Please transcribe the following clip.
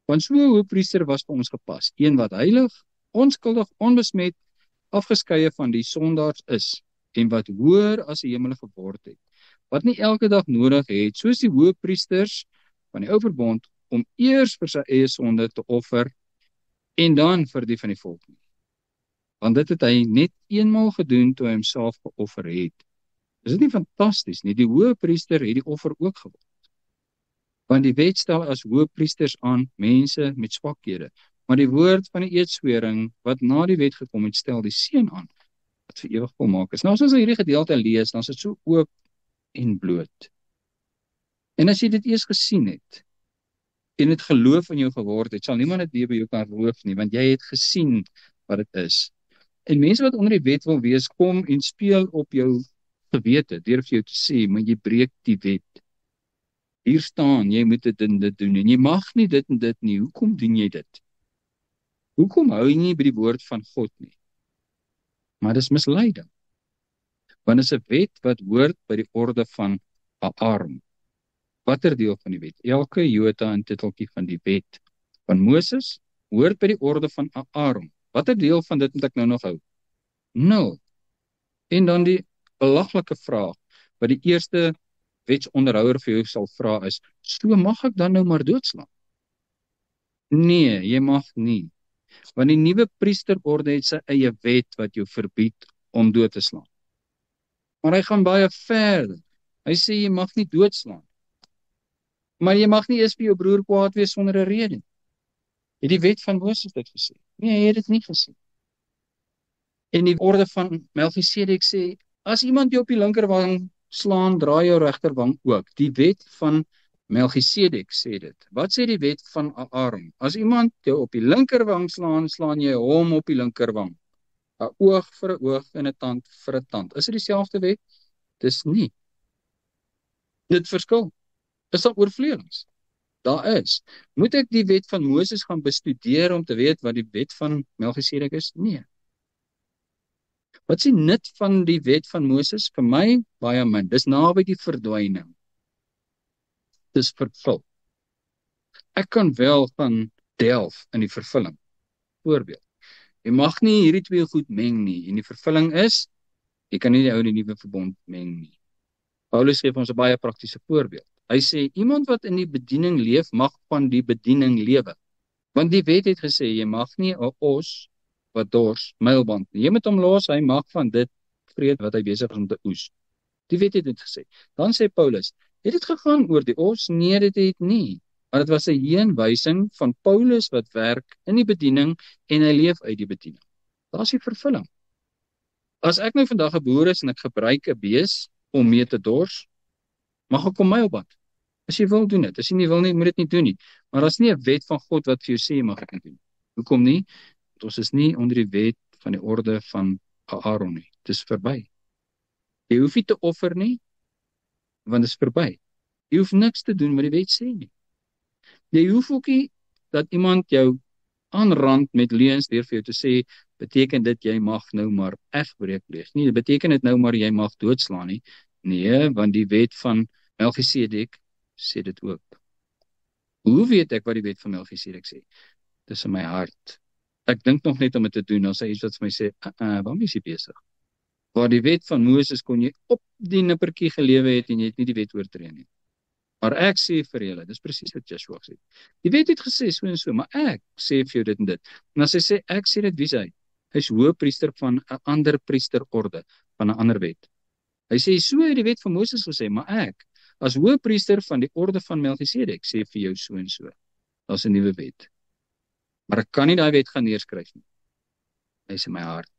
Want so 'n hoëpriester was vir ons gepas, een wat heilig, onskuldig, onbesmet, afgeskeie van die sondaars is, en wat hoër as die hemel geword het, wat nie elke dag nodig het, soos die hoëpriesters van die ou verbond, om eers vir sy eie sonde te offer, en dan vir die van die volk nie. Want dit het hy net eenmaal gedoen, toe hy homself geoffer het. Is dit nie fantasties nie? Die hoëpriester het die offer ook geword. Want die wet stel as hoëpriesters aan mense met swakhede, maar die woord van die eedswering, wat na die wet gekom het, stel die seun aan, wat vir ewig volmaak is. Nou as ons hierdie gedeelte lees, dan is dit so oop en bloot. En as jy dit eers gesien het, en het geloof in jou geword het, sal niemand dit weer by jou kan roof nie, want jy het gesien wat dit is. En mense wat onder die wet wil wees, kom en speel op jou gewete, deur vir jou te sê, maar jy breek die wet. Hier staan, jy moet dit en dit doen, en jy mag nie dit en dit nie. Hoekom doen jy dit? Hoekom hou jy nie by die woord van God nie? Maar dis misleiding. Want is 'n wet wat hoort by die orde van Aaron. Watter deel van die wet? Elke jota en titeltjie van die wet van Moses hoort by die orde van Aaron. Watter deel van dit moet ek nou nog hou? 0. En dan die belaglike vraag, wat die eerste wetsonderhouer vir jou sal vra is, so mag ek dan nou maar doodslaan? Nee, jy mag nie. Want die nuwe priesterorde het sy eie wet wat jou verbied om dood te slaan. Maar hy gaan baie verder. Hy sê jy mag nie doodslaan. Maar jy mag nie eers vir jou broer kwaad wees sonder 'n rede. Het die wet van Moses dit gesê? Nee, hy het dit nie gesê. En die orde van Melchisedek sê, as iemand jou op die linkerwang slaan, draai jou regterwang ook. Die wet van Melchisedek sê dit. Wat sê die wet van Aaron? As iemand jou op die linkerwang slaan, slaan jy hom op die linkerwang. 'n oog vir 'n oog en 'n tand vir 'n tand. Is dit dieselfde wet? Dis nie. Dit verskil. Is daar oorvleuelings? Daar is. Moet ek die wet van Moses gaan bestudeer om te weet wat die wet van Melchisedek is? Nee. Wat is die nut van die wet van Moses? Vir my, baie min. Dis naby die verdwyning. Dis vervul. Ek kan wel gaan delf in die vervulling. Voorbeeld. Jy mag nie hierdie twee goed meng nie. En die vervulling is, jy kan nie die ou en die nuwe verbond meng nie. Paulus gee ons 'n baie praktiese voorbeeld. Hy sê, iemand wat in die bediening leef, mag van die bediening lewe. Want die wet het gesê, jy mag nie 'n os wat dors, mylband nie. Jy moet hom los, hy mag van dit vreet wat hy besig is om te oes. Die wet het dit gesê. Dan sê Paulus, het dit gegaan oor die os? Nee, dit het nie. Maar dit was 'n heenwysing van Paulus wat werk in die bediening en hy leef uit die bediening. Daar is die vervulling. As ek nou vandag 'n boer is en ek gebruik 'n bees om mee te dors, mag ek hom mylband. As jy wil doen dit, as jy nie wil nie, moet dit nie doen nie. Maar daar is nie 'n wet van God wat vir jou sê, mag ek dit doen. Hoekom nie? Want ons is nie onder die wet van die orde van Aaron nie. Dit is verby. Jy hoef nie te offer nie, want dit is verby. Jy hoef niks te doen wat die wet sê nie. Jy hoef ook nie dat iemand jou aanrand met leuns deur vir jou te sê, beteken dit jy mag nou maar egbreek pleeg nie. Dit beteken dit nou maar jy mag doodslaan nie. Nee, want die wet van Melchisedek sê dit ook. Hoe weet ek wat die wet van Melchisedek sê? Dis in my hart. Ek dink nog net om dit te doen, as hy iets wat vir my sê, waarom is jy besig? Waar die wet van Moses kon jy op die nippertjie gelewe het en jy het nie die wet oortree nie. Maar ek sê vir julle, dis presies wat Joshua sê. Die wet het gesê so en so, maar ek sê vir jou dit en dit. En as hy sê, ek sê dit, wie is hy? Hy is hoëpriester van 'n ander priesterorde, van 'n ander wet. Hy sê, so het die wet van Moses gesê, maar ek, as hoëpriester van die orde van Melchisedek, sê vir jou so en so. Dat is 'n nuwe wet. Maar ek kan nie daai wet gaan neerskryf nie. Hy is in my hart.